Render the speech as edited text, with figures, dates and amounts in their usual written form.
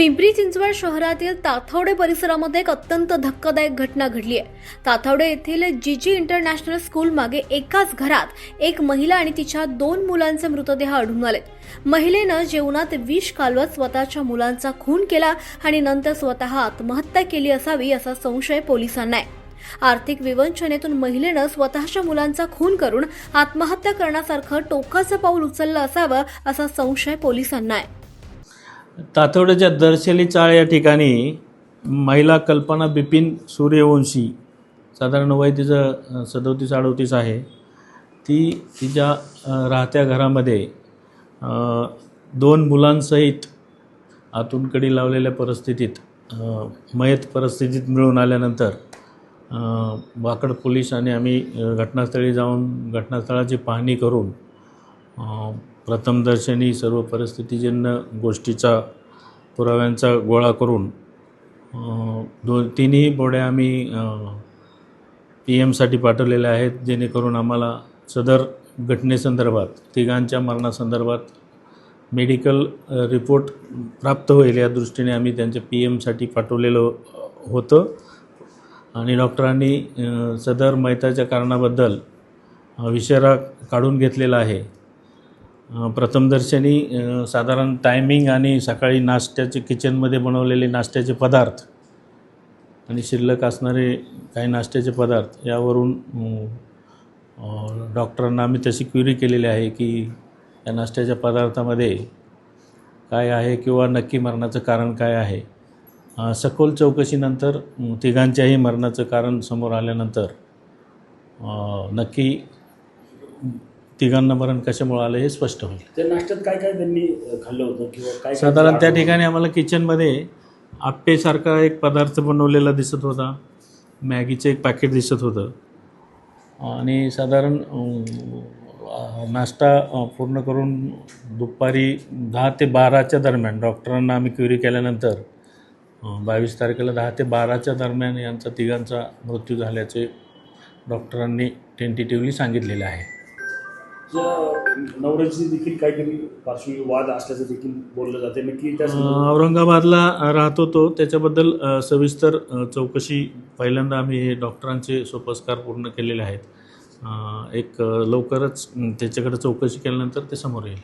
पिंपरी चिंचवड शहरातील ताथवडे परिसरामध्ये एक अत्यंत धक्कादायक घटना घडली आहे। ताथवडे येथील जीजी इंटरनॅशनल स्कूल मागे एकाच घरात एक महिला आणि तिच्या 2 मुलांचे मृतदेह आढळून आले। महिलेनं जेवणात विष कालवत स्वतःच्या मुलांचा खून केला आणि नंतर स्वतः आत्महत्या केली असावी असा संशय पोलिसांना आहे। आर्थिक विवंचनेतून महिलेनं स्वतःच्या मुलांचा खून करून आत्महत्या करण्यासारखं टोकाचं पाऊल उचललं असावं असा संशय पोलिसांना आहे। ताथवड्याच्या दर्शेली चाळ या ठिकाणी महिला कल्पना बिपिन सूर्यवंशी, साधारण वय तिचं 37-38 आहे। ती तिच्या राहत्या घरामध्ये 2 मुलांसहित आतून कडी लावलेल्या परिस्थितीत मयत परिस्थितीत मिळून आल्यानंतर वाकड पोलीस आणि आम्ही घटनास्थळी जाऊन घटनास्थळाची पाहणी करून प्रथमदर्शनी सर्व परिस्थितीजन्य गोष्टीचा पुराव्यांचा गोळा करून तिन्ही बॉड्या आम्ही PM साठी पाठवलेल्या आहेत, जेणेकरून आम्हाला सदर घटनेसंदर्भात तिघांच्या मरणासंदर्भात मेडिकल रिपोर्ट प्राप्त होईल या दृष्टीने आम्ही त्यांच्या PM साठी पाठवलेलं होतं आणि डॉक्टरांनी सदर मयताच्या कारणाबद्दल विषारा काढून घेतलेला आहे। प्रथमदर्शनी साधारण टायमिंग आणि सकाळी नाश्त्याचे किचनमध्ये बनवलेले नाश्त्याचे पदार्थ आणि शिल्लक असणारे काही नाश्त्याचे पदार्थ यावरून डॉक्टरांना आम्ही तशी क्वेरी केलेली आहे की या नाश्त्याच्या पदार्थामध्ये काय आहे किंवा नक्की मरणाचं कारण काय आहे। सखोल चौकशीनंतर तिघांच्याही मरणाचं कारण समोर आल्यानंतर नक्की तिघांना मरण कशामुळे आलं हे स्पष्ट होईल। त्या नाश्त्यात काय काय त्यांनी खाल्लं होतं किंवा काय साधारण त्या ठिकाणी आम्हाला किचनमध्ये आप्पेसारखा एक पदार्थ बनवलेला दिसत होता, मॅगीचं एक पॅकेट दिसत होतं आणि साधारण नाश्ता पूर्ण करून दुपारी 10 ते 12च्या दरम्यान डॉक्टरांना आम्ही क्वेरी केल्यानंतर 22 तारखेला 10 ते 12च्या दरम्यान यांचा तिघांचा मृत्यू झाल्याचे डॉक्टरांनी टेंटेटिव्हली सांगितलेले आहे। नवऱ्याची देखील काहीतरी पार्श्वभूमी वाद असल्याचं देखील बोललं जाते, नक्की त्या औरंगाबादला राहतो तो, त्याच्याबद्दल सविस्तर चौकशी पहिल्यांदा आम्ही हे डॉक्टरांचे सोपस्कार पूर्ण केलेले आहेत। एक लवकरच त्याच्याकडे चौकशी केल्यानंतर ते समोर येईल।